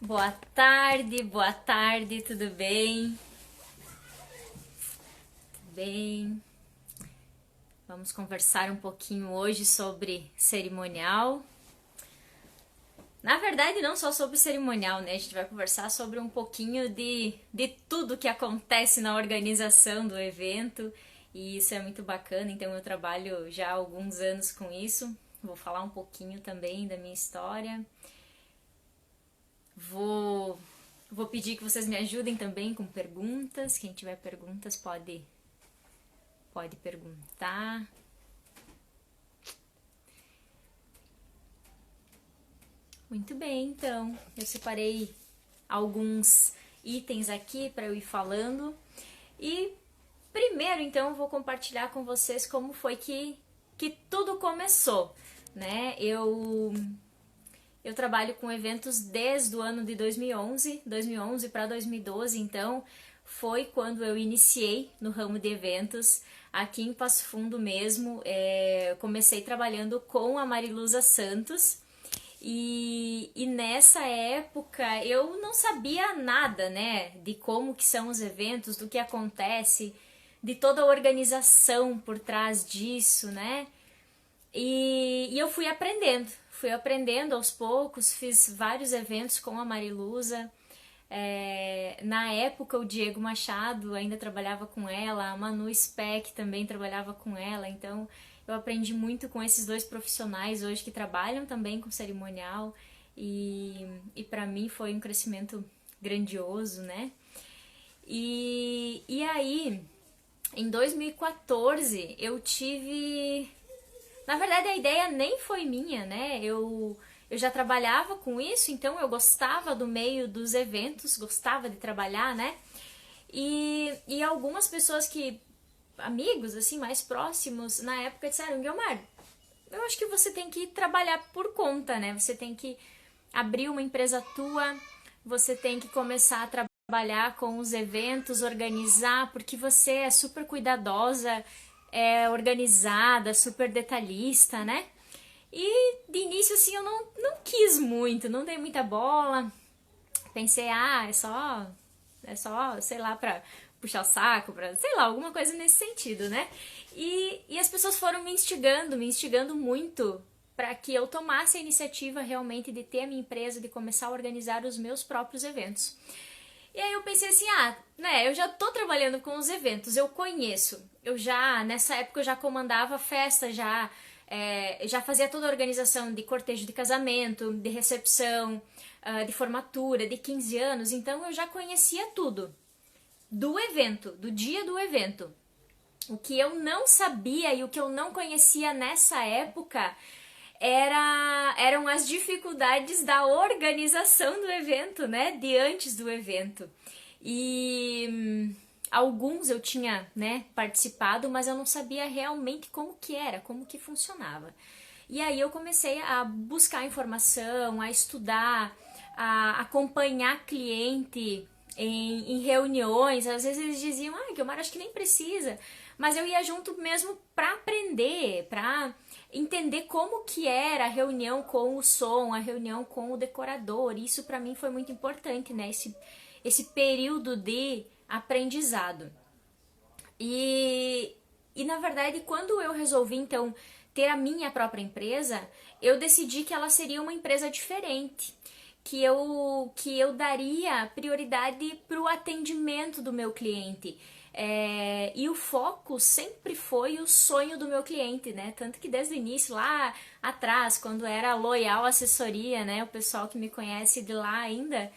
Boa tarde, tudo bem? Tudo bem? Vamos conversar um pouquinho hoje sobre cerimonial. Na verdade, não só sobre cerimonial, né? A gente vai conversar sobre um pouquinho de tudo que acontece na organização do evento, e isso é muito bacana. Então, eu trabalho já há alguns anos com isso. Vou falar um pouquinho também da minha história. Vou pedir que vocês me ajudem também com perguntas. Quem tiver perguntas pode perguntar. Muito bem, então eu separei alguns itens aqui para eu ir falando. E primeiro, então, eu vou compartilhar com vocês como foi que tudo começou, né? Eu trabalho com eventos desde o ano de 2011 para 2012, então foi quando eu iniciei no ramo de eventos aqui em Passo Fundo mesmo. Comecei trabalhando com a Mariluza Santos e nessa época eu não sabia nada, né, de como que são os eventos, do que acontece, de toda a organização por trás disso, né? E eu fui aprendendo aos poucos, fiz vários eventos com a Mariluza. Na época o Diego Machado ainda trabalhava com ela, a Manu Speck também trabalhava com ela, então eu aprendi muito com esses dois profissionais hoje que trabalham também com cerimonial, e para mim foi um crescimento grandioso, né? E aí, em 2014, eu tive... Na verdade, a ideia nem foi minha, né? Eu já trabalhava com isso, então eu gostava do meio dos eventos, gostava de trabalhar, né? E algumas pessoas amigos, assim, mais próximos, na época disseram: Guiomar, eu acho que você tem que trabalhar por conta, né? Você tem que abrir uma empresa tua, você tem que começar a trabalhar com os eventos, organizar, porque você é super cuidadosa, organizada, super detalhista, né? E de início, assim, eu não quis muito, não dei muita bola. Pensei, é só, sei lá, pra puxar o saco, pra, sei lá, alguma coisa nesse sentido, né? E as pessoas foram me instigando muito para que eu tomasse a iniciativa realmente de ter a minha empresa, de começar a organizar os meus próprios eventos. E aí eu pensei assim, né, eu já tô trabalhando com os eventos, eu conheço. Nessa época eu já comandava festa, já fazia toda a organização de cortejo de casamento, de recepção, de formatura, de 15 anos, então eu já conhecia tudo do evento, do dia do evento. O que eu não sabia e o que eu não conhecia nessa época eram as dificuldades da organização do evento, né? De antes do evento. E alguns eu tinha, né, participado, mas eu não sabia realmente como que era, como que funcionava. E aí eu comecei a buscar informação, a estudar, a acompanhar cliente em reuniões. Às vezes eles diziam, Guiomar, acho que nem precisa. Mas eu ia junto mesmo para aprender, para entender como que era a reunião com o som, a reunião com o decorador. Isso para mim foi muito importante, né? Esse período de aprendizado. E na verdade, quando eu resolvi então ter a minha própria empresa, eu decidi que ela seria uma empresa diferente, que eu daria prioridade para o atendimento do meu cliente. E o foco sempre foi o sonho do meu cliente, né? Tanto que desde o início, lá atrás, quando era Loyal Assessoria, né? O pessoal que me conhece de lá ainda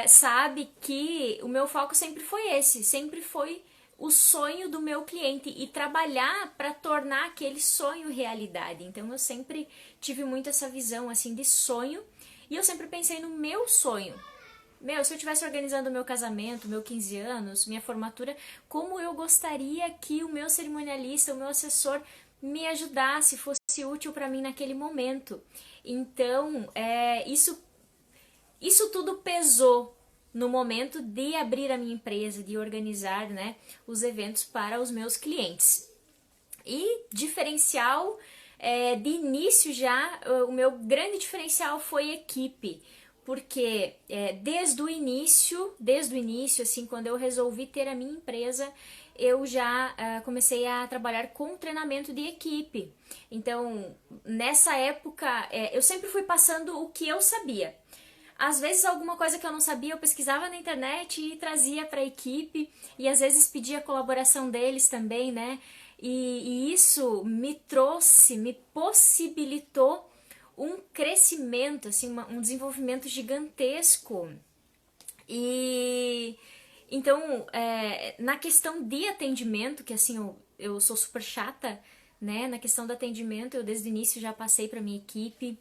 sabe que o meu foco sempre foi esse, sempre foi o sonho do meu cliente e trabalhar para tornar aquele sonho realidade. Então eu sempre tive muito essa visão assim de sonho, e eu sempre pensei no meu sonho. Se eu estivesse organizando o meu casamento, meu 15 anos, minha formatura, como eu gostaria que o meu cerimonialista, o meu assessor me ajudasse, fosse útil para mim naquele momento. Então, isso tudo pesou no momento de abrir a minha empresa, de organizar, né, os eventos para os meus clientes. E diferencial, de início já, o meu grande diferencial foi equipe, porque desde o início, assim, quando eu resolvi ter a minha empresa, eu já comecei a trabalhar com treinamento de equipe. Então, nessa época, eu sempre fui passando o que eu sabia. Às vezes, alguma coisa que eu não sabia, eu pesquisava na internet e trazia para a equipe, e às vezes pedia a colaboração deles também, né? E isso me trouxe, me possibilitou um crescimento, assim, um desenvolvimento gigantesco. E então, na questão de atendimento, que assim, eu sou super chata, né? Na questão do atendimento, eu desde o início já passei para minha equipe.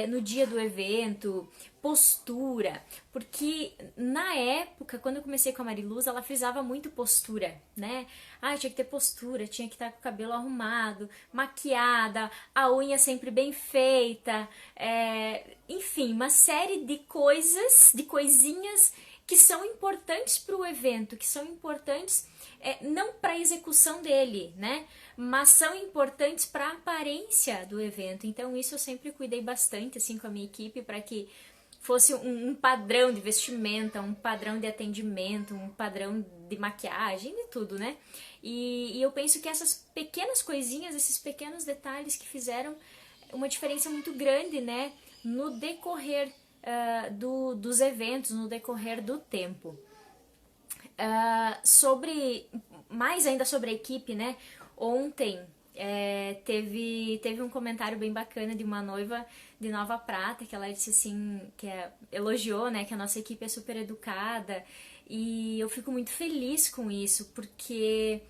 No dia do evento, postura, porque na época, quando eu comecei com a Mariluz, ela frisava muito postura, né? Tinha que ter postura, tinha que estar com o cabelo arrumado, maquiada, a unha sempre bem feita, enfim, uma série de coisas, de coisinhas que são importantes para o evento, que são importantes não para a execução dele, né? Mas são importantes para a aparência do evento. Então isso eu sempre cuidei bastante assim com a minha equipe para que fosse um padrão de vestimenta, um padrão de atendimento, um padrão de maquiagem, de tudo, né? E eu penso que essas pequenas coisinhas, esses pequenos detalhes que fizeram uma diferença muito grande, né? No decorrer dos eventos, no decorrer do tempo. Mais ainda sobre a equipe, né? Ontem teve um comentário bem bacana de uma noiva de Nova Prata, que ela disse assim, elogiou, né, que a nossa equipe é super educada, e eu fico muito feliz com isso, porque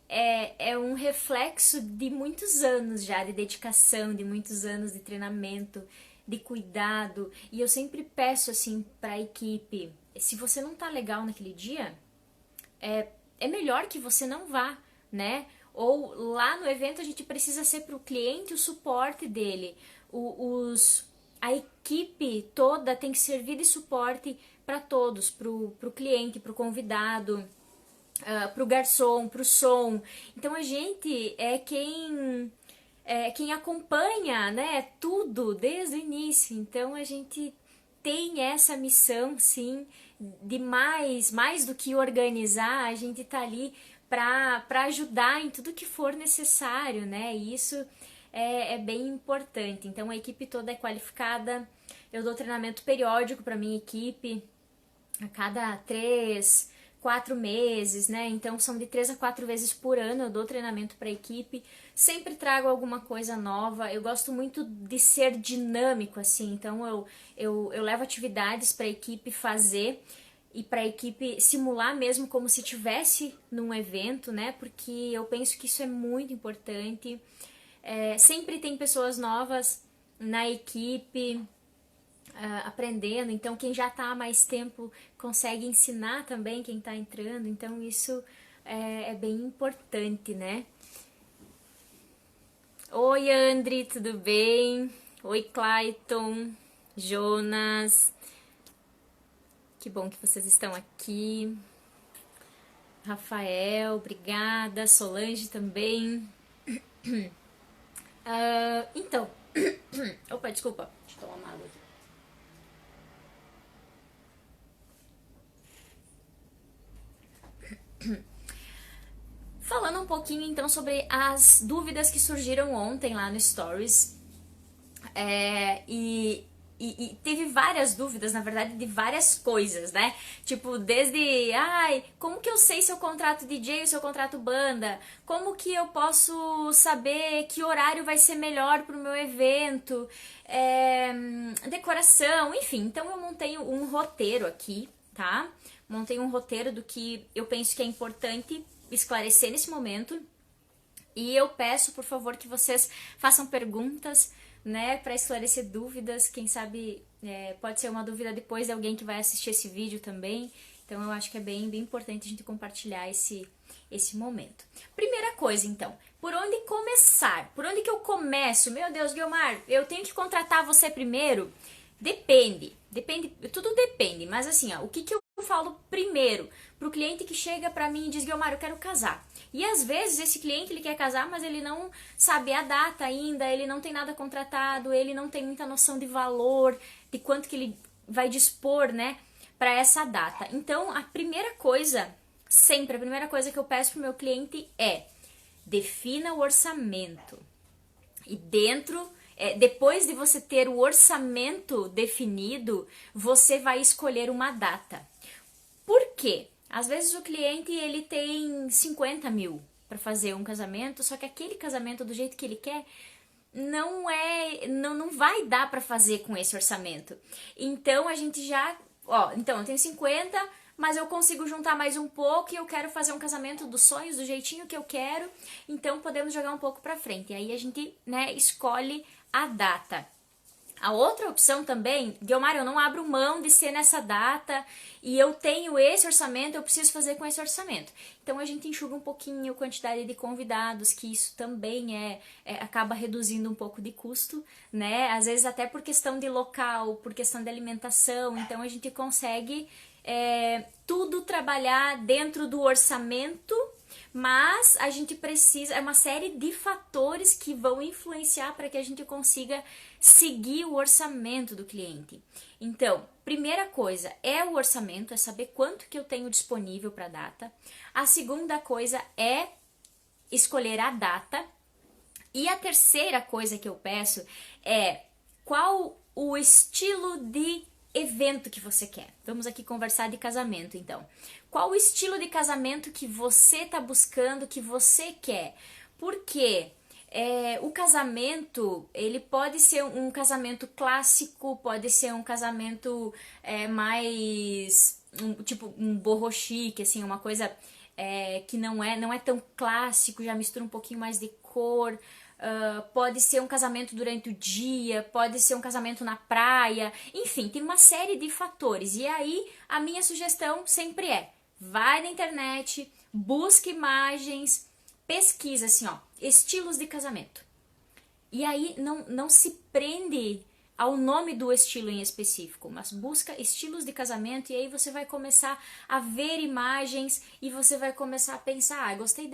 é um reflexo de muitos anos já de dedicação, de muitos anos de treinamento, de cuidado, e eu sempre peço assim para a equipe, se você não tá legal naquele dia, é melhor que você não vá, né? Ou lá no evento a gente precisa ser para o cliente o suporte dele. A equipe toda tem que servir de suporte para todos, para o cliente, para o convidado, para o garçom, para o som. Então a gente é quem acompanha, né, tudo desde o início. Então a gente tem essa missão, sim, de mais do que organizar, a gente tá ali para ajudar em tudo que for necessário, né? E isso é bem importante. Então a equipe toda é qualificada. Eu dou treinamento periódico para minha equipe a cada 3, 4 meses, né? Então são de 3 a 4 vezes por ano eu dou treinamento para a equipe. Sempre trago alguma coisa nova. Eu gosto muito de ser dinâmico, assim. Então eu levo atividades para a equipe fazer e para a equipe simular mesmo como se tivesse num evento, né? Porque eu penso que isso é muito importante. Sempre tem pessoas novas na equipe aprendendo, então quem já está há mais tempo consegue ensinar também quem está entrando, então isso é bem importante, né? Oi, Andri, tudo bem? Oi, Clayton, Jonas, que bom que vocês estão aqui. Rafael, obrigada. Solange também. Então, opa, desculpa, deixa eu tomar uma água aqui. Falando um pouquinho então sobre as dúvidas que surgiram ontem lá no Stories. E teve várias dúvidas, na verdade, de várias coisas, né? Tipo, desde, como que eu sei se eu contrato DJ ou se eu contrato banda? Como que eu posso saber que horário vai ser melhor pro meu evento? Decoração, enfim. Então eu montei um roteiro aqui, tá? Montei um roteiro do que eu penso que é importante esclarecer nesse momento. E eu peço, por favor, que vocês façam perguntas, né, para esclarecer dúvidas. Quem sabe pode ser uma dúvida depois de alguém que vai assistir esse vídeo também. Então eu acho que é bem importante a gente compartilhar esse momento. Primeira coisa, então, por onde começar? Por onde que eu começo? Meu Deus, Guilmar, eu tenho que contratar você primeiro? Depende, tudo depende, mas assim, o que eu falo primeiro pro cliente que chega pra mim e diz, Guilmar, eu quero casar. E às vezes esse cliente ele quer casar, mas ele não sabe a data ainda, ele não tem nada contratado, ele não tem muita noção de valor, de quanto que ele vai dispor, né, para essa data. Então, a primeira coisa, sempre a primeira coisa que eu peço pro meu cliente é: defina o orçamento. E depois de você ter o orçamento definido, você vai escolher uma data. Por quê? Às vezes o cliente ele tem 50 mil para fazer um casamento, só que aquele casamento do jeito que ele quer não vai dar para fazer com esse orçamento. Então a gente já, então eu tenho 50, mas eu consigo juntar mais um pouco e eu quero fazer um casamento dos sonhos, do jeitinho que eu quero, então podemos jogar um pouco para frente. E aí a gente, né, escolhe a data. A outra opção também, Guiomar, eu não abro mão de ser nessa data e eu tenho esse orçamento, eu preciso fazer com esse orçamento. Então a gente enxuga um pouquinho a quantidade de convidados, que isso também acaba reduzindo um pouco de custo, né? Às vezes até por questão de local, por questão de alimentação, então a gente consegue tudo trabalhar dentro do orçamento, mas a gente precisa, é uma série de fatores que vão influenciar para que a gente consiga seguir o orçamento do cliente. Então, primeira coisa é o orçamento, é saber quanto que eu tenho disponível para a data. A segunda coisa é escolher a data. E a terceira coisa que eu peço é qual o estilo de evento que você quer. Vamos aqui conversar de casamento, então. Qual o estilo de casamento que você está buscando, que você quer? Porque o casamento, ele pode ser um casamento clássico, pode ser um casamento mais, tipo um boho chique, assim, uma coisa que não é tão clássico, já mistura um pouquinho mais de cor. Pode ser um casamento durante o dia, pode ser um casamento na praia, enfim, tem uma série de fatores. E aí, a minha sugestão sempre é: vai na internet, busca imagens, pesquisa assim, estilos de casamento. E aí, não se prende ao nome do estilo em específico, mas busca estilos de casamento e aí você vai começar a ver imagens e você vai começar a pensar: gostei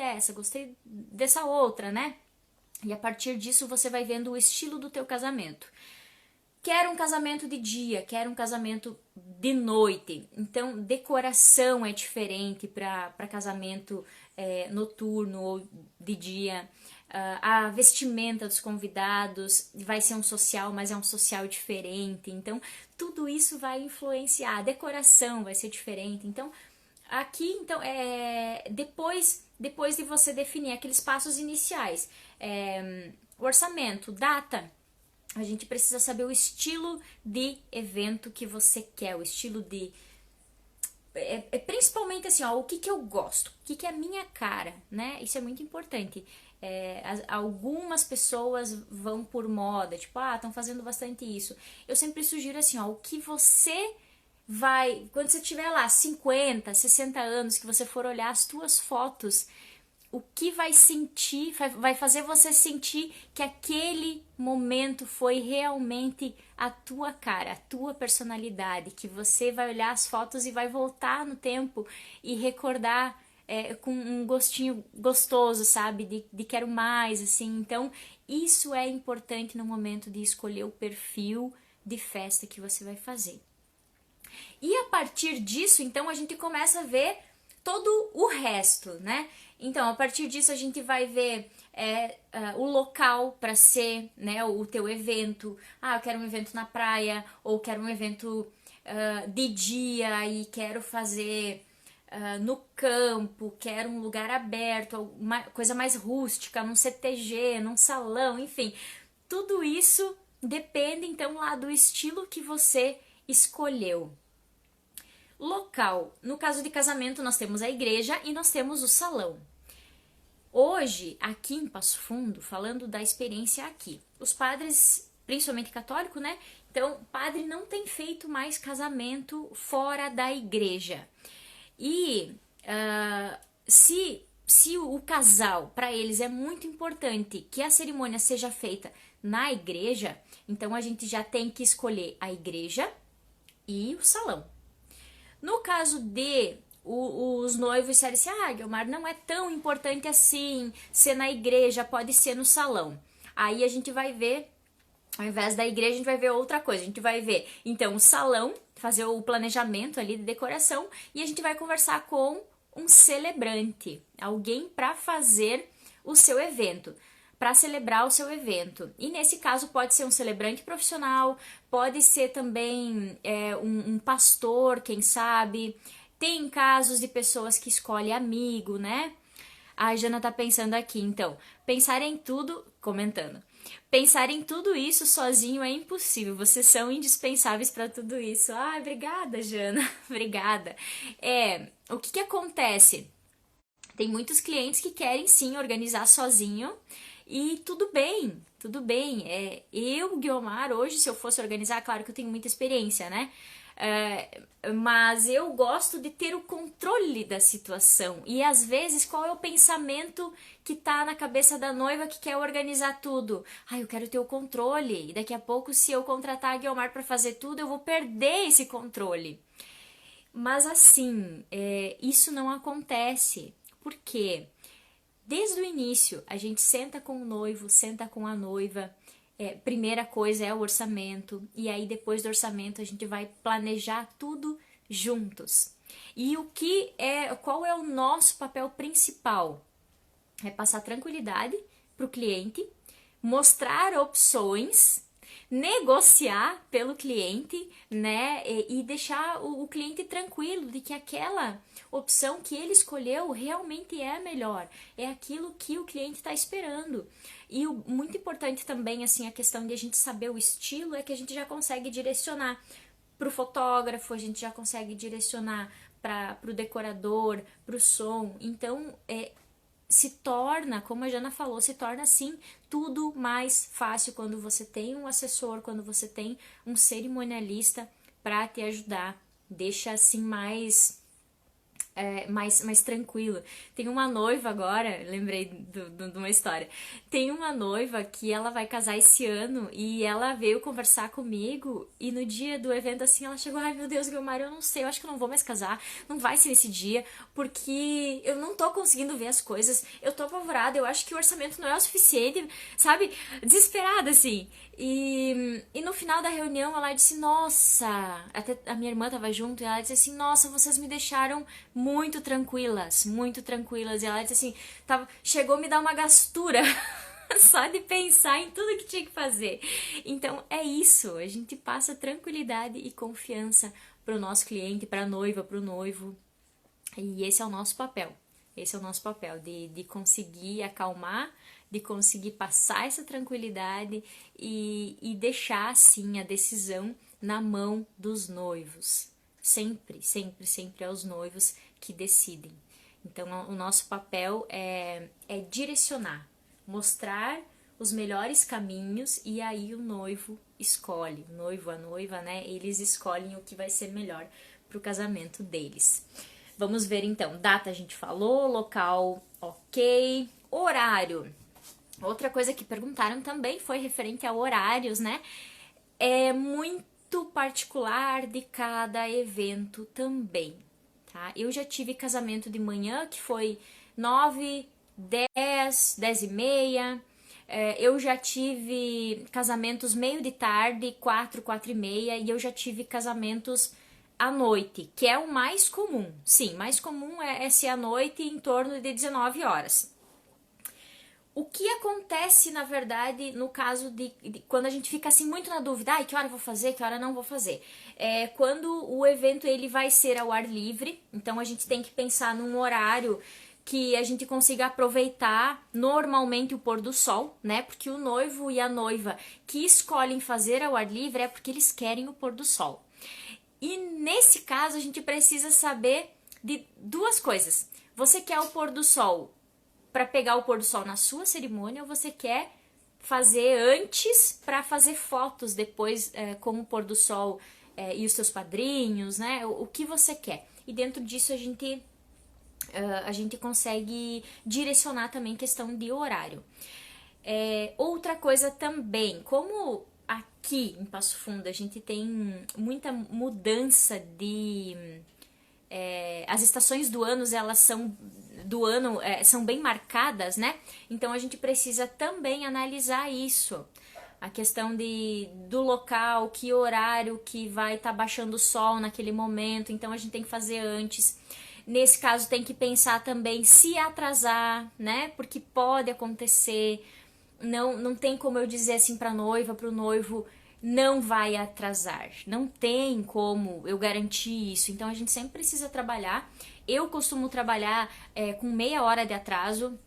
dessa outra, né? E a partir disso você vai vendo o estilo do teu casamento. Quero um casamento de dia, quero um casamento de noite. Então, decoração é diferente para casamento noturno ou de dia. A vestimenta dos convidados vai ser um social, mas é um social diferente. Então, tudo isso vai influenciar. A decoração vai ser diferente. Então, aqui, então, depois de você definir aqueles passos iniciais, orçamento, data, a gente precisa saber o estilo de evento que você quer, o estilo de... principalmente assim, o que eu gosto, o que é a minha cara, né? Isso é muito importante. Algumas pessoas vão por moda, tipo, estão fazendo bastante isso. Eu sempre sugiro assim, o que você vai... Quando você tiver lá 50, 60 anos, que você for olhar as tuas fotos, o que vai sentir, vai fazer você sentir que aquele momento foi realmente a tua cara, a tua personalidade, que você vai olhar as fotos e vai voltar no tempo e recordar com um gostinho gostoso, sabe? De quero mais, assim. Então, isso é importante no momento de escolher o perfil de festa que você vai fazer. E a partir disso, então, a gente começa a ver todo o resto, né? Então, a partir disso, a gente vai ver o local para ser, né, o teu evento. Eu quero um evento na praia, ou quero um evento de dia e quero fazer no campo, quero um lugar aberto, uma coisa mais rústica, num CTG, num salão, enfim. Tudo isso depende, então, lá do estilo que você escolheu. Local. No caso de casamento, nós temos a igreja e nós temos o salão. Hoje, aqui em Passo Fundo, falando da experiência aqui, os padres, principalmente católico, né? Então, padre não tem feito mais casamento fora da igreja. E se o casal, para eles é muito importante que a cerimônia seja feita na igreja, então a gente já tem que escolher a igreja e o salão. No caso de os noivos disserem assim, Guiomar, não é tão importante assim ser na igreja, pode ser no salão. Aí a gente vai ver Ao invés da igreja, a gente vai ver outra coisa. A gente vai ver, então, o salão, fazer o planejamento ali de decoração, e a gente vai conversar com um celebrante, alguém para fazer o seu evento, para celebrar o seu evento. E nesse caso pode ser um celebrante profissional, pode ser também um pastor, quem sabe. Tem casos de pessoas que escolhem amigo, né? A Jana tá pensando aqui, então, pensar em tudo, comentando. Pensar em tudo isso sozinho é impossível. Vocês são indispensáveis para tudo isso. Ai, obrigada, Jana. Obrigada. O que acontece? Tem muitos clientes que querem sim organizar sozinho e tudo bem, tudo bem. Eu, Guiomar, hoje, se eu fosse organizar, claro que eu tenho muita experiência, né? Mas eu gosto de ter o controle da situação. E às vezes, qual é o pensamento que tá na cabeça da noiva que quer organizar tudo? Eu quero ter o controle. E daqui a pouco, se eu contratar a Guiomar para fazer tudo, eu vou perder esse controle. Mas assim, isso não acontece. Por quê? Desde o início, a gente senta com o noivo, senta com a noiva. Primeira coisa é o orçamento, e aí depois do orçamento a gente vai planejar tudo juntos. E qual é o nosso papel principal? É passar tranquilidade para o cliente, mostrar opções, negociar pelo cliente, né? E deixar o cliente tranquilo de que aquela opção que ele escolheu realmente é a melhor, é aquilo que o cliente está esperando. E muito importante também, assim, a questão de a gente saber o estilo, é que a gente já consegue direcionar para o fotógrafo, a gente já consegue direcionar para o decorador, para o som. Então, se torna, como a Jana falou, se torna assim tudo mais fácil quando você tem um assessor, quando você tem um cerimonialista para te ajudar. Deixa assim mais tranquilo. Tem uma noiva agora, lembrei de uma história. Tem uma noiva que ela vai casar esse ano e ela veio conversar comigo e no dia do evento assim ela chegou, ai meu Deus, Guilmar, eu não sei, eu acho que eu não vou mais casar, não vai ser nesse dia, porque eu não tô conseguindo ver as coisas, eu tô apavorada, eu acho que o orçamento não é o suficiente, sabe? Desesperada assim. E no final da reunião ela disse, nossa, até a minha irmã tava junto e ela disse assim, nossa, vocês me deixaram muito tranquilas, muito tranquilas. E ela disse assim, chegou a me dar uma gastura só de pensar em tudo que tinha que fazer. Então é isso, a gente passa tranquilidade e confiança pro nosso cliente, pra noiva, pro noivo. E esse é o nosso papel. Esse é o nosso papel, de conseguir acalmar, de conseguir passar essa tranquilidade e deixar, assim, a decisão na mão dos noivos. Sempre, sempre, sempre é os noivos que decidem. Então, o nosso papel é direcionar, mostrar os melhores caminhos e aí o noivo escolhe. O noivo, a noiva, né? Eles escolhem o que vai ser melhor para o casamento deles. Vamos ver então, data a gente falou, local ok, horário. Outra coisa que perguntaram também foi referente a horários, né? É muito particular de cada evento também, tá? Eu já tive casamento de manhã que foi 9, 10, 10 e meia. Eu já tive casamentos meio de tarde, 4, 4 e meia. E eu já tive casamentos à noite, que é o mais comum. Sim, mais comum é ser à noite em torno de 19 horas. O que acontece, na verdade, no caso de quando a gente fica assim muito na dúvida, que hora eu vou fazer, que hora não vou fazer? É quando o evento ele vai ser ao ar livre, então a gente tem que pensar num horário que a gente consiga aproveitar normalmente o pôr do sol, né? Porque o noivo e a noiva que escolhem fazer ao ar livre é porque eles querem o pôr do sol. E nesse caso a gente precisa saber de duas coisas. Você quer o pôr do sol para pegar o pôr do sol na sua cerimônia ou você quer fazer antes para fazer fotos depois com o pôr do sol e os seus padrinhos, né? O que você quer. E dentro disso a gente consegue direcionar também questão de horário. Outra coisa também, como aqui em Passo Fundo a gente tem muita mudança as estações do ano, elas são bem marcadas, né? Então a gente precisa também analisar isso. A questão do local, que horário que vai estar baixando o sol naquele momento, então a gente tem que fazer antes. Nesse caso tem que pensar também se atrasar, né? Porque pode acontecer, não tem como eu dizer assim pra noiva, pro noivo, não vai atrasar. Não tem como eu garantir isso. Então a gente sempre precisa trabalhar. Eu costumo trabalhar com meia hora de atraso.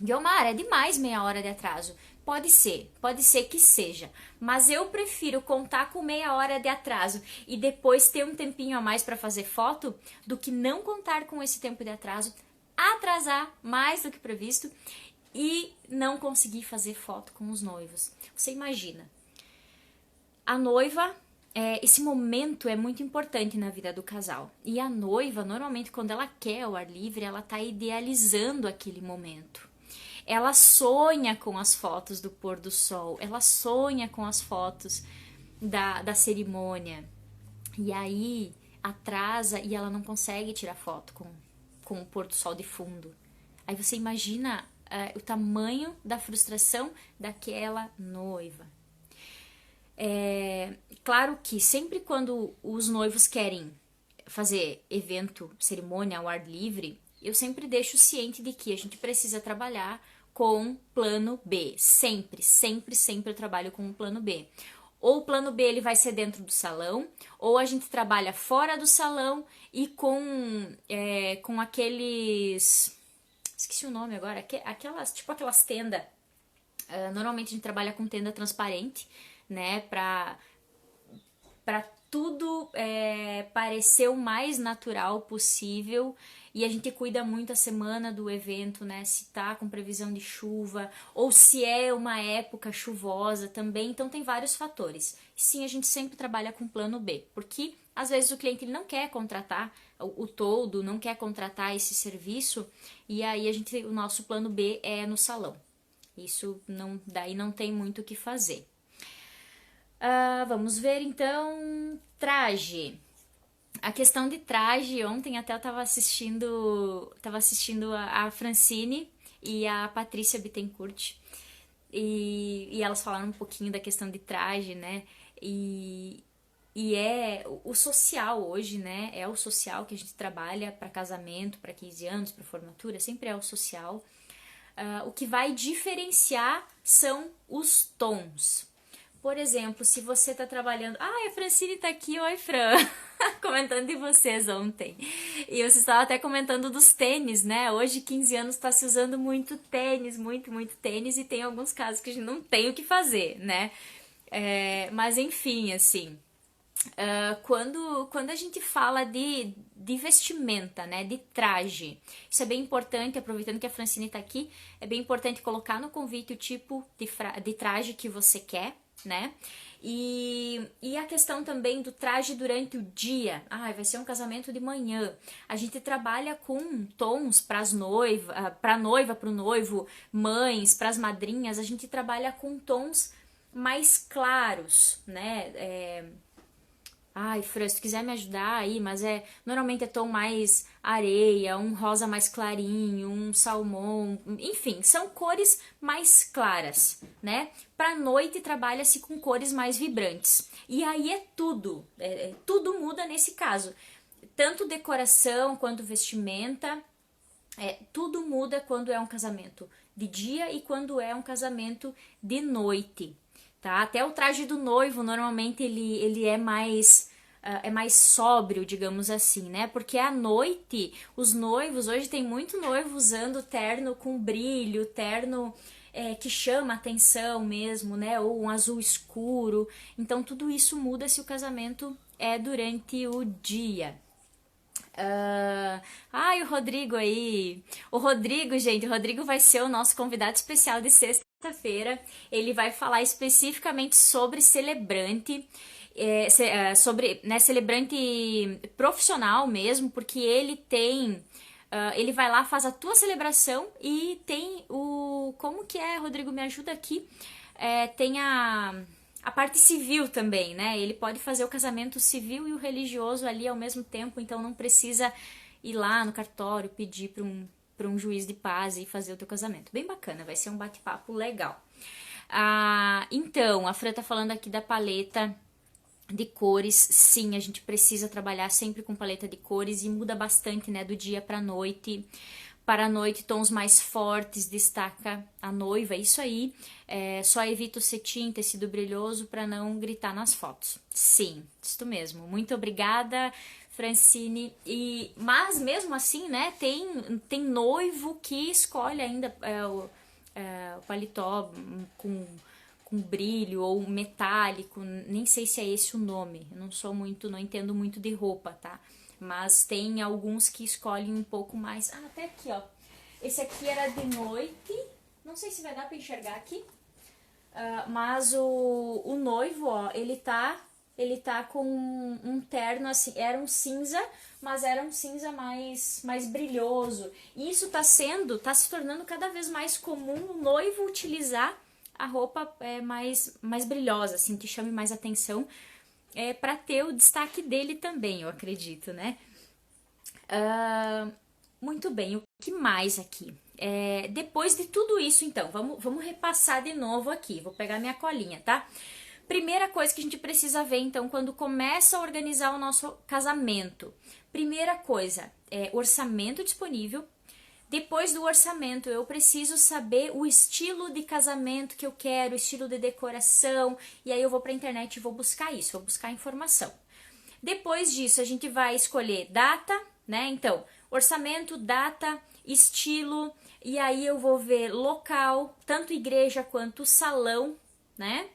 Guiomar, é demais meia hora de atraso. Pode ser que seja, mas eu prefiro contar com meia hora de atraso e depois ter um tempinho a mais para fazer foto do que não contar com esse tempo de atraso, atrasar mais do que previsto e não conseguir fazer foto com os noivos. Você imagina, a noiva, esse momento é muito importante na vida do casal. E a noiva, normalmente, quando ela quer o ar livre, ela tá idealizando aquele momento. Ela sonha com as fotos do pôr do sol, ela sonha com as fotos da cerimônia. E aí atrasa e ela não consegue tirar foto com o pôr do sol de fundo. Aí você imagina o tamanho da frustração daquela noiva. Claro que sempre quando os noivos querem fazer evento, cerimônia ao ar livre, eu sempre deixo ciente de que a gente precisa trabalhar com plano B. Sempre, sempre, sempre eu trabalho com um plano B. Ou o plano B ele vai ser dentro do salão, ou a gente trabalha fora do salão e com aqueles... Esqueci o nome agora, aquelas tendas. Normalmente a gente trabalha com tenda transparente, né, pra tudo parecer o mais natural possível, e a gente cuida muito a semana do evento, né, se tá com previsão de chuva, ou se é uma época chuvosa também, então tem vários fatores. Sim, a gente sempre trabalha com plano B, porque às vezes o cliente ele não quer contratar o todo, não quer contratar esse serviço, e aí o nosso plano B é no salão. Isso daí não tem muito o que fazer. Vamos ver então, traje. A questão de traje, ontem até eu tava assistindo a Francine e a Patrícia Bittencourt e elas falaram um pouquinho da questão de traje, né? E é o social hoje, né? É o social que a gente trabalha para casamento, para 15 anos, para formatura, sempre é o social. O que vai diferenciar são os tons. Por exemplo, se você tá trabalhando... a Francine tá aqui, oi Fran, comentando de vocês ontem. E você estava até comentando dos tênis, né? Hoje, 15 anos, tá se usando muito tênis, muito, muito tênis, e tem alguns casos que a gente não tem o que fazer, né? Mas enfim, assim... quando a gente fala de vestimenta, né, de traje, isso é bem importante, aproveitando que a Francine tá aqui, é bem importante colocar no convite o tipo de traje que você quer, né, e a questão também do traje durante o dia. Vai ser um casamento de manhã, a gente trabalha com tons pra noiva, pro noivo, mães, pras madrinhas, a gente trabalha com tons mais claros, né, Fran, se tu quiser me ajudar aí, mas normalmente é tom mais areia, um rosa mais clarinho, um salmão, enfim, são cores mais claras, né? Pra noite trabalha-se com cores mais vibrantes. E aí tudo muda nesse caso. Tanto decoração quanto vestimenta, tudo muda quando é um casamento de dia e quando é um casamento de noite. Tá? Até o traje do noivo, normalmente, ele é mais sóbrio, digamos assim, né? Porque à noite, os noivos, hoje tem muito noivo usando terno com brilho, terno que chama atenção mesmo, né? Ou um azul escuro. Então, tudo isso muda se o casamento é durante o dia. O Rodrigo aí. O Rodrigo, gente, o Rodrigo vai ser o nosso convidado especial de sexta-feira. Ele vai falar especificamente sobre celebrante, sobre, né, celebrante profissional mesmo, porque ele tem... ele vai lá, faz a tua celebração e tem o... Como que é, Rodrigo? Me ajuda aqui. Tem a parte civil também, né? Ele pode fazer o casamento civil e o religioso ali ao mesmo tempo, então não precisa ir lá no cartório pedir para um juiz de paz e fazer o teu casamento. Bem bacana, vai ser um bate-papo legal. Então, a Fran tá falando aqui da paleta de cores. Sim, a gente precisa trabalhar sempre com paleta de cores e muda bastante, né, do dia pra noite. Para a noite, tons mais fortes, destaca a noiva, isso aí. Só evita o cetim, tecido brilhoso, para não gritar nas fotos. Sim, isso mesmo. Muito obrigada, Francine. Mas mesmo assim, né, tem noivo que escolhe ainda o paletó com brilho ou metálico, nem sei se é esse o nome. Eu não entendo muito de roupa, tá? Mas tem alguns que escolhem um pouco mais. Até aqui, ó. Esse aqui era de noite. Não sei se vai dar pra enxergar aqui. Mas o noivo, ó, ele tá com um terno assim. Era um cinza, mas era um cinza mais brilhoso. E isso tá se tornando cada vez mais comum o noivo utilizar a roupa mais brilhosa, assim, que chame mais atenção. Para ter o destaque dele também, eu acredito, né? Muito bem, o que mais aqui? Depois de tudo isso, então, vamos repassar de novo aqui. Vou pegar minha colinha, tá? Primeira coisa que a gente precisa ver, então, quando começa a organizar o nosso casamento. Primeira coisa, orçamento disponível. Depois do orçamento, eu preciso saber o estilo de casamento que eu quero, o estilo de decoração, e aí eu vou para a internet e vou buscar isso, vou buscar informação. Depois disso, a gente vai escolher data, né? Então, orçamento, data, estilo, e aí eu vou ver local, tanto igreja quanto salão, né?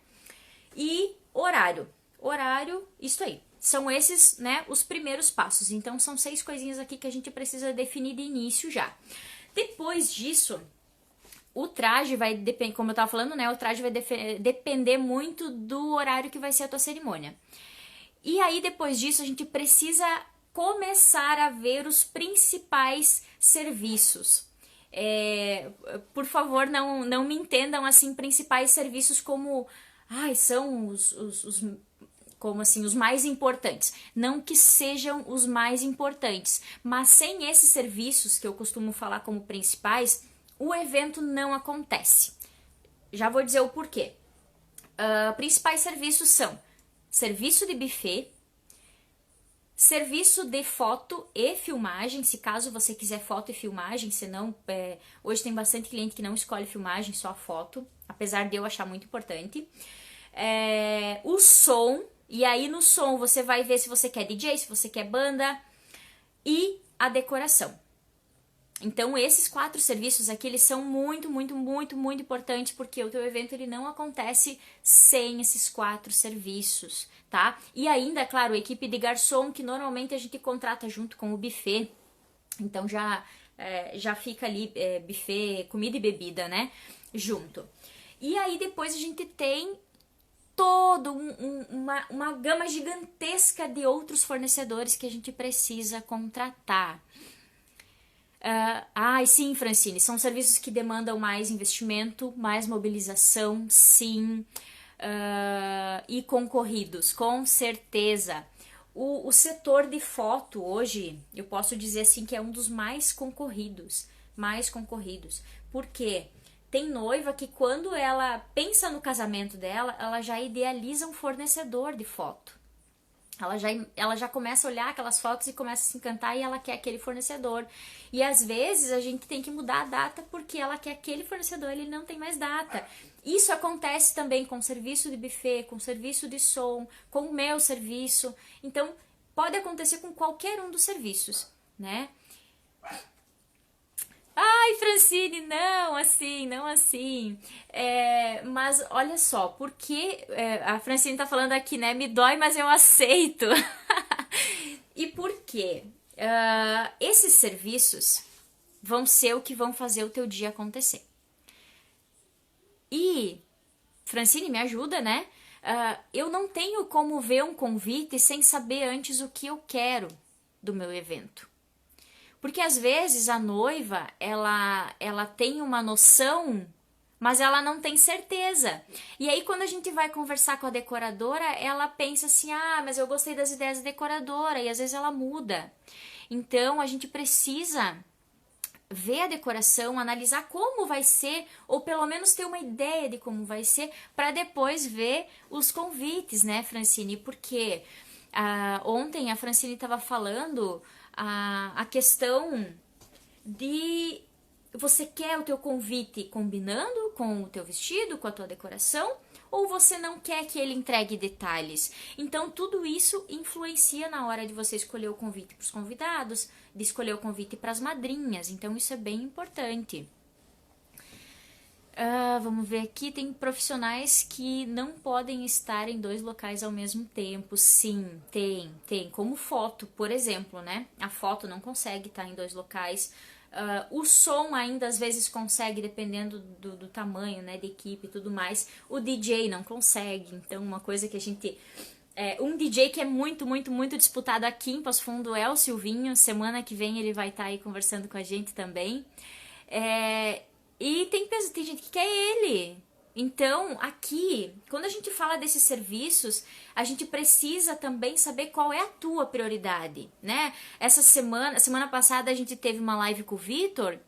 E horário. Horário, isso aí. São esses, né, os primeiros passos. Então, são 6 coisinhas aqui que a gente precisa definir de início já. Depois disso, o traje vai depender, como eu tava falando, né, o traje vai depender muito do horário que vai ser a tua cerimônia. E aí, depois disso, a gente precisa começar a ver os principais serviços. Por favor, não me entendam assim, principais serviços como... são como assim, os mais importantes. Não que sejam os mais importantes, mas sem esses serviços que eu costumo falar como principais, o evento não acontece. Já vou dizer o porquê. Principais serviços são serviço de buffet, serviço de foto e filmagem, se caso você quiser foto e filmagem, senão, hoje tem bastante cliente que não escolhe filmagem, só foto, apesar de eu achar muito importante. O som, e aí no som você vai ver se você quer DJ, se você quer banda, e a decoração. Então esses 4 serviços aqui, eles são muito, muito, muito, muito importantes, porque o teu evento ele não acontece sem esses 4 serviços, tá? E ainda, claro, a equipe de garçom, que normalmente a gente contrata junto com o buffet, então já fica ali buffet, comida e bebida, né, junto. E aí depois a gente tem toda uma gama gigantesca de outros fornecedores que a gente precisa contratar. Sim, Francine, são serviços que demandam mais investimento, mais mobilização, sim, e concorridos, com certeza. O setor de foto hoje, eu posso dizer assim que é um dos mais concorridos, Por quê? Tem noiva que quando ela pensa no casamento dela, ela já idealiza um fornecedor de foto. Ela já começa a olhar aquelas fotos e começa a se encantar e ela quer aquele fornecedor. E às vezes a gente tem que mudar a data porque ela quer aquele fornecedor, ele não tem mais data. Isso acontece também com serviço de buffet, com serviço de som, com o meu serviço. Então, pode acontecer com qualquer um dos serviços, né? Ai, Francine, não assim. Mas olha só, porque a Francine tá falando aqui, né? Me dói, mas eu aceito. E por quê? Esses serviços vão ser o que vão fazer o teu dia acontecer. E, Francine, me ajuda, né? Eu não tenho como ver um convite sem saber antes o que eu quero do meu evento. Porque às vezes a noiva, ela tem uma noção, mas ela não tem certeza. E aí quando a gente vai conversar com a decoradora, ela pensa assim, mas eu gostei das ideias da decoradora, e às vezes ela muda. Então a gente precisa ver a decoração, analisar como vai ser, ou pelo menos ter uma ideia de como vai ser, para depois ver os convites, né, Francine? Porque ontem a Francine estava falando a questão de você quer o teu convite combinando com o teu vestido, com a tua decoração, ou você não quer que ele entregue detalhes. Então tudo isso influencia na hora de você escolher o convite para os convidados, de escolher o convite para as madrinhas. Então isso é bem importante. Vamos ver aqui, tem profissionais que não podem estar em 2 locais ao mesmo tempo. Sim, tem. Como foto, por exemplo, né? A foto não consegue estar em 2 locais. O som ainda às vezes consegue, dependendo do tamanho, né, da equipe e tudo mais. O DJ não consegue. Então, uma coisa que a gente... um DJ que é muito, muito, muito disputado aqui em Passo Fundo é o Silvinho. Semana que vem ele vai estar aí conversando com a gente também. E tem gente que quer ele. Então, aqui, quando a gente fala desses serviços, a gente precisa também saber qual é a tua prioridade, né? Semana passada a gente teve uma live com o Vitor,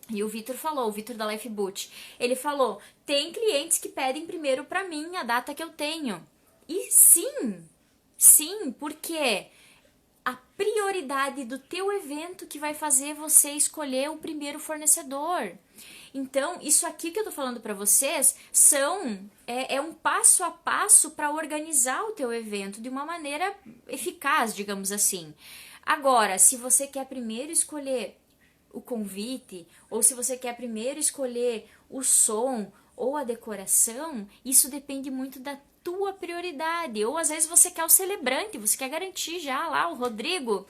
e o Vitor falou, o Vitor da Lifeboot, ele falou, tem clientes que pedem primeiro pra mim a data que eu tenho. E sim, porque a prioridade do teu evento que vai fazer você escolher o primeiro fornecedor. Então, isso aqui que eu tô falando para vocês é um passo a passo para organizar o teu evento de uma maneira eficaz, digamos assim. Agora, se você quer primeiro escolher o convite, ou se você quer primeiro escolher o som ou a decoração, isso depende muito da tua prioridade. Ou às vezes você quer o celebrante, você quer garantir já lá o Rodrigo.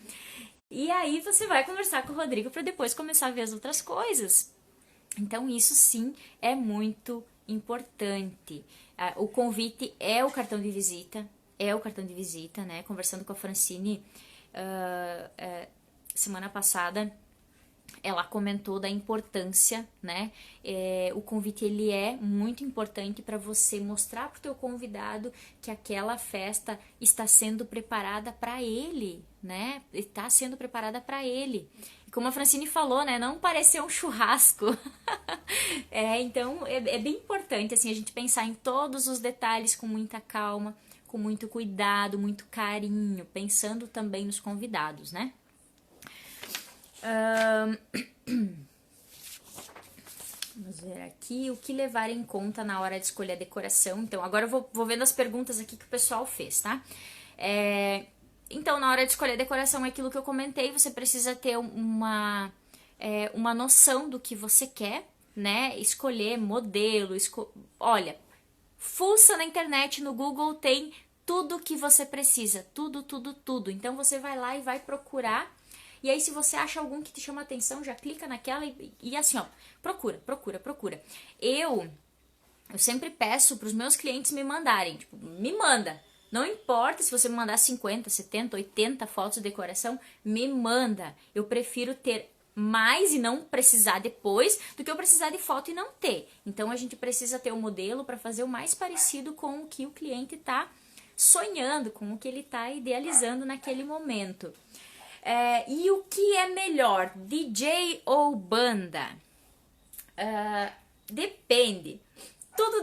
E aí você vai conversar com o Rodrigo para depois começar a ver as outras coisas. Então, isso sim é muito importante. O convite é o cartão de visita, né? Conversando com a Francine semana passada, ela comentou da importância, né? O convite ele é muito importante para você mostrar para o teu convidado que aquela festa está sendo preparada para ele, né? Está sendo preparada para ele. E como a Francine falou, né? Não parecer um churrasco. Então é bem importante assim a gente pensar em todos os detalhes com muita calma, com muito cuidado, muito carinho, pensando também nos convidados, né? Vamos ver aqui o que levar em conta na hora de escolher a decoração. Então, agora eu vou vendo as perguntas aqui que o pessoal fez, tá? Então, na hora de escolher a decoração, é aquilo que eu comentei, você precisa ter uma noção do que você quer, né? Escolher modelo, olha, fuça na internet, no Google, tem tudo que você precisa, tudo. Então, você vai lá e vai procurar. E aí, se você acha algum que te chama atenção, já clica naquela e assim, ó, procura. Eu sempre peço para os meus clientes me mandarem, tipo, me manda. Não importa se você me mandar 50, 70, 80 fotos de decoração, me manda. Eu prefiro ter mais e não precisar depois do que eu precisar de foto e não ter. Então, a gente precisa ter um modelo para fazer o mais parecido com o que o cliente está sonhando, com o que ele está idealizando naquele momento. E o que é melhor, DJ ou banda? Depende. Tudo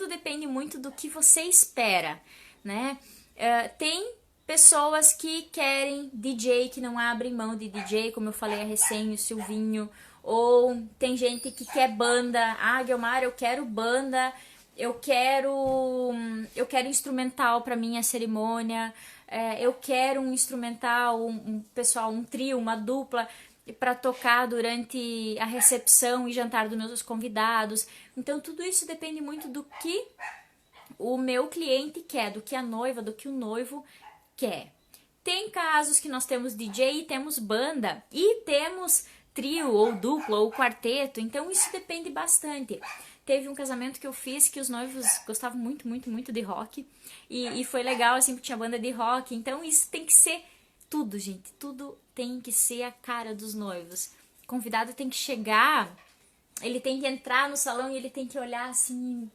depende muito do que você espera, né? Tem pessoas que querem DJ, que não abrem mão de DJ, como eu falei a recém, o Silvinho. Ou tem gente que quer banda. Guilmar, eu quero banda, eu quero instrumental para minha cerimônia. Eu quero um instrumental, um trio, uma dupla para tocar durante a recepção e jantar dos meus convidados. Então, tudo isso depende muito do que o meu cliente quer, do que a noiva, do que o noivo quer. Tem casos que nós temos DJ e temos banda, e temos trio, ou dupla, ou quarteto, então isso depende bastante. Teve um casamento que eu fiz que os noivos gostavam muito, muito, muito de rock. E foi legal, assim, porque tinha banda de rock. Então isso tem que ser tudo, gente. Tudo tem que ser a cara dos noivos. O convidado tem que chegar, ele tem que entrar no salão e ele tem que olhar assim...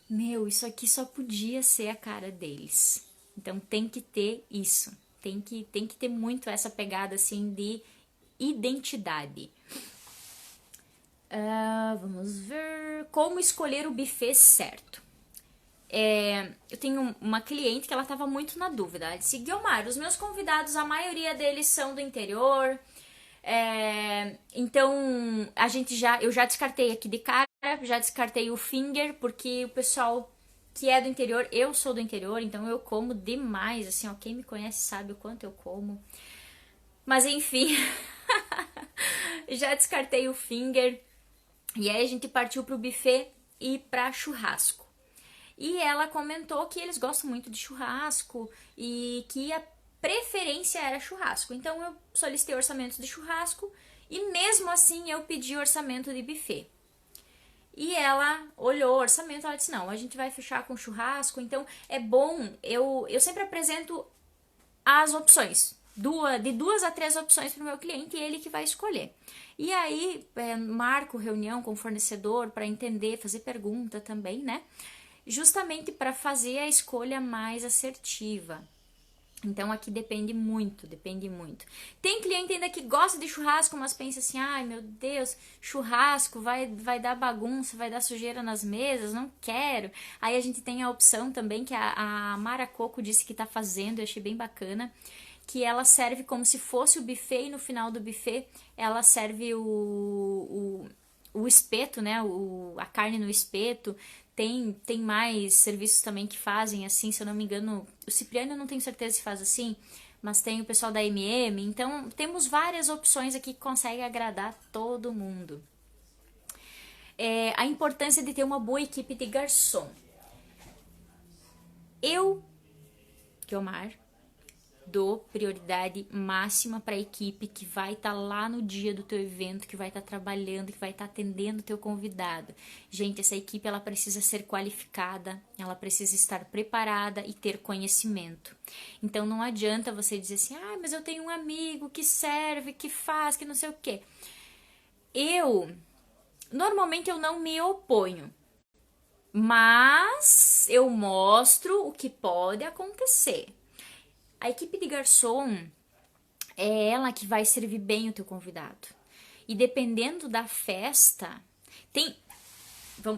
Meu, isso aqui só podia ser a cara deles. Então tem que ter isso. Tem que ter muito essa pegada, assim, de identidade. Vamos ver. Como escolher o buffet certo. Eu tenho uma cliente que ela estava muito na dúvida. Ela disse, Guiomar, os meus convidados, a maioria deles são do interior. Então, eu já descartei aqui de cara, já descartei o finger, porque o pessoal que é do interior, eu sou do interior, então eu como demais, assim, ó, quem me conhece sabe o quanto eu como. Mas enfim, já descartei o finger, e aí a gente partiu pro buffet e pra churrasco. E ela comentou que eles gostam muito de churrasco e que a preferência era churrasco. Então eu solicitei orçamentos de churrasco e mesmo assim eu pedi orçamento de buffet. E ela olhou o orçamento, ela disse, não, a gente vai fechar com churrasco, então é bom, eu sempre apresento as opções, de 2 a 3 opções para o meu cliente e ele que vai escolher. E aí marco reunião com o fornecedor para entender, fazer pergunta também, né? Justamente para fazer a escolha mais assertiva. Então aqui depende muito, depende muito. Tem cliente ainda que gosta de churrasco, mas pensa assim, ai meu Deus, churrasco vai dar bagunça, vai dar sujeira nas mesas, não quero. Aí a gente tem a opção também que a Mara Coco disse que tá fazendo, eu achei bem bacana, que ela serve como se fosse o buffet e no final do buffet ela serve o espeto, né, a carne no espeto. Tem mais serviços também que fazem assim, se eu não me engano, o Cipriano eu não tenho certeza se faz assim, mas tem o pessoal da MM, então temos várias opções aqui que conseguem agradar todo mundo. A importância de ter uma boa equipe de garçom. Eu, Guiomar, dou prioridade máxima para a equipe que vai estar lá no dia do teu evento, que vai estar trabalhando, que vai estar atendendo o teu convidado. Gente, essa equipe ela precisa ser qualificada, ela precisa estar preparada e ter conhecimento. Então não adianta você dizer assim, mas eu tenho um amigo que serve, que faz, que não sei o quê. Normalmente eu não me oponho, mas eu mostro o que pode acontecer. A equipe de garçom é ela que vai servir bem o teu convidado. E dependendo da festa,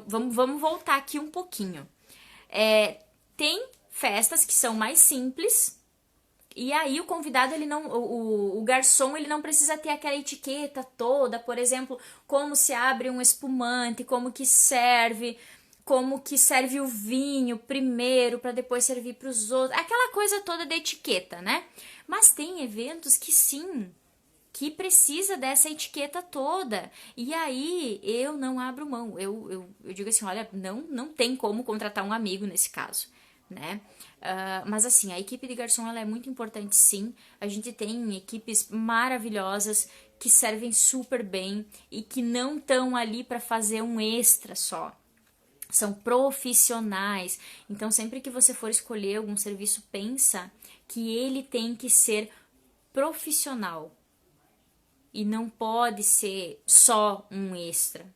vamos voltar aqui um pouquinho. Tem festas que são mais simples, e aí o convidado, o garçom, ele não precisa ter aquela etiqueta toda, por exemplo, como se abre um espumante, como que serve o vinho primeiro para depois servir para os outros, aquela coisa toda da etiqueta, né? Mas tem eventos que sim, que precisa dessa etiqueta toda, e aí eu não abro mão, eu digo assim, olha, não tem como contratar um amigo nesse caso, né? Mas assim, a equipe de garçom ela é muito importante sim, a gente tem equipes maravilhosas que servem super bem e que não estão ali para fazer um extra só. São profissionais, então sempre que você for escolher algum serviço, pensa que ele tem que ser profissional e não pode ser só um extra.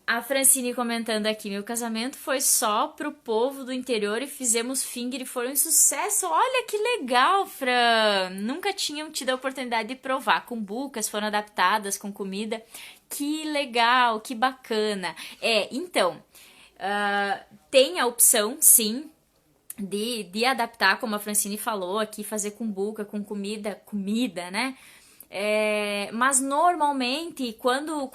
A Francine comentando aqui, meu casamento foi só pro povo do interior e fizemos finger e foram um sucesso. Olha que legal, Fran! Nunca tinham tido a oportunidade de provar. Cumbucas foram adaptadas com comida. Que legal, que bacana. Então, tem a opção, sim, de adaptar, como a Francine falou aqui, fazer cumbuca com comida, né? Mas normalmente, quando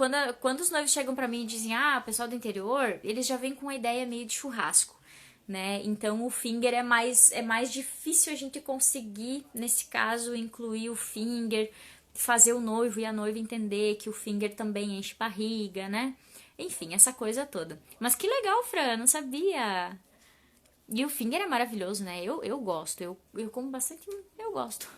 os noivos chegam pra mim e dizem, pessoal do interior, eles já vêm com uma ideia meio de churrasco, né? Então o finger é mais difícil a gente conseguir, nesse caso, incluir o finger, fazer o noivo e a noiva entender que o finger também enche barriga, né? Enfim, essa coisa toda. Mas que legal, Fran, não sabia. E o finger é maravilhoso, né? Eu gosto, eu como bastante, eu gosto.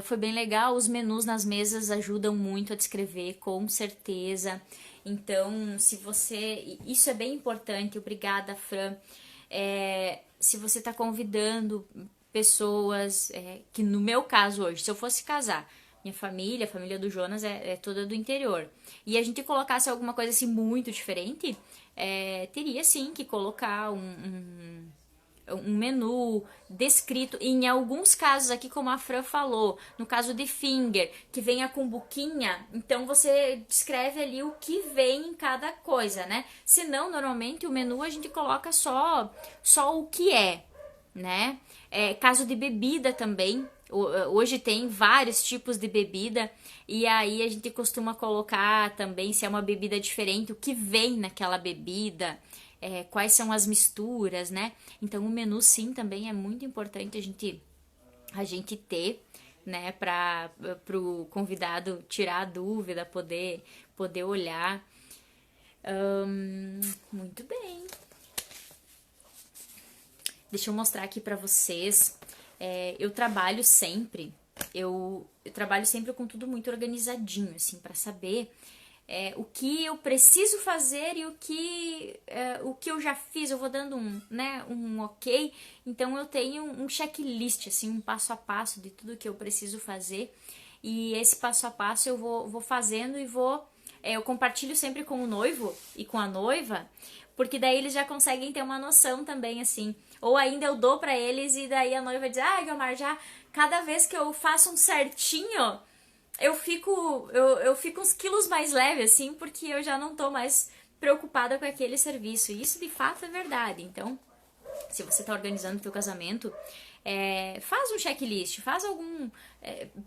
Foi bem legal, os menus nas mesas ajudam muito a descrever, com certeza. Então, se você... Isso é bem importante, obrigada, Fran. Se você está convidando pessoas, que no meu caso hoje, se eu fosse casar, minha família, a família do Jonas é toda do interior, e a gente colocasse alguma coisa assim muito diferente, teria sim que colocar um menu descrito, e em alguns casos aqui, como a Fran falou, no caso de finger, que venha com buquinha, então você descreve ali o que vem em cada coisa, né? Senão, normalmente, o menu a gente coloca só o que é, né? Caso de bebida também, hoje tem vários tipos de bebida, e aí a gente costuma colocar também, se é uma bebida diferente, o que vem naquela bebida, quais são as misturas, né? Então o menu sim também é muito importante a gente ter, né, para o convidado tirar a dúvida, poder olhar. Muito bem. Deixa eu mostrar aqui pra vocês. Eu trabalho sempre, eu trabalho sempre com tudo muito organizadinho, assim, pra saber o que eu preciso fazer e o que eu já fiz. Eu vou dando um ok. Então eu tenho um checklist, assim, um passo a passo de tudo que eu preciso fazer. E esse passo a passo eu vou fazendo e eu compartilho sempre com o noivo e com a noiva, porque daí eles já conseguem ter uma noção também, assim. Ou ainda eu dou pra eles e daí a noiva diz, Guilmar, já cada vez que eu faço um certinho, eu fico uns quilos mais leve, assim, porque eu já não tô mais preocupada com aquele serviço. E isso de fato é verdade. Então, se você tá organizando o teu casamento, faz um checklist,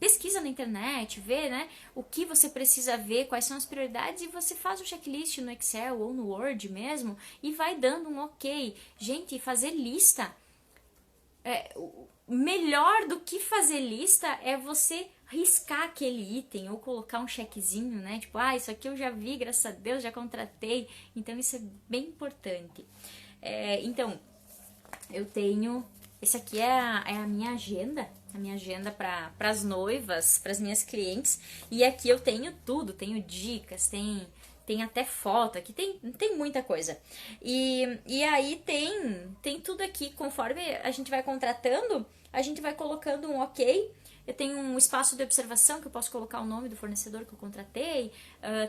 pesquisa na internet, vê, né, o que você precisa ver, quais são as prioridades, e você faz um checklist no Excel ou no Word mesmo e vai dando um ok. Gente, fazer lista, melhor do que fazer lista é você riscar aquele item ou colocar um chequezinho, né? Tipo, isso aqui eu já vi, graças a Deus, já contratei. Então isso é bem importante. Então, eu tenho... Esse aqui é a minha agenda para as noivas, para as minhas clientes. E aqui eu tenho tudo, tenho dicas, tem até foto, aqui tem muita coisa. E aí tem tudo aqui, conforme a gente vai contratando, a gente vai colocando um ok. Eu tenho um espaço de observação que eu posso colocar o nome do fornecedor que eu contratei.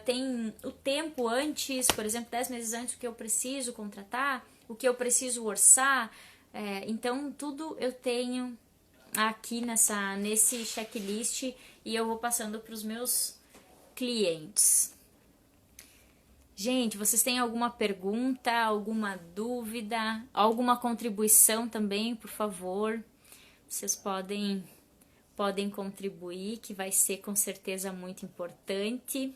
Tem o tempo antes, por exemplo, 10 meses antes, o que eu preciso contratar, o que eu preciso orçar. Então, tudo eu tenho aqui nesse checklist e eu vou passando para os meus clientes. Gente, vocês têm alguma pergunta, alguma dúvida, alguma contribuição também, por favor? Vocês podem contribuir, que vai ser com certeza muito importante.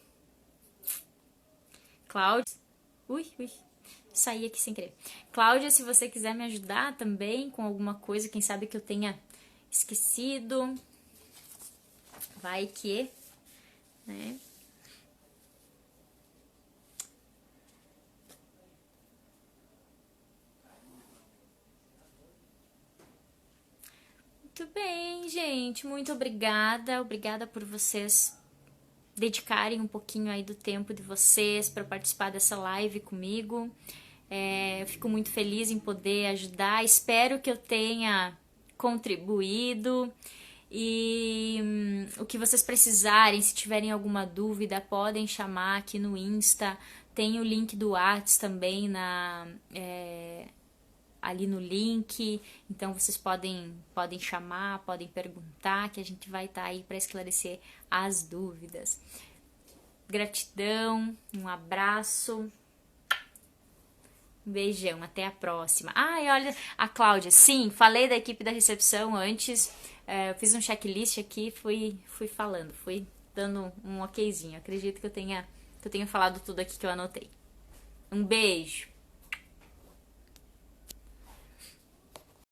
Cláudia, saí aqui sem querer. Cláudia, se você quiser me ajudar também com alguma coisa, quem sabe que eu tenha esquecido, vai que, né? Muito bem, gente, muito obrigada por vocês dedicarem um pouquinho aí do tempo de vocês para participar dessa live comigo. Eu fico muito feliz em poder ajudar, espero que eu tenha contribuído. E o que vocês precisarem, se tiverem alguma dúvida, podem chamar aqui no Insta. Tem o link do Whats também ali no link. Então vocês podem chamar, podem perguntar, que a gente vai estar aí para esclarecer as dúvidas. Gratidão, um abraço. Um beijão, até a próxima. E olha, a Cláudia, sim, falei da equipe da recepção antes, eu fiz um checklist aqui, fui falando, fui dando um okzinho. Acredito que eu tenha falado tudo aqui que eu anotei. Um beijo.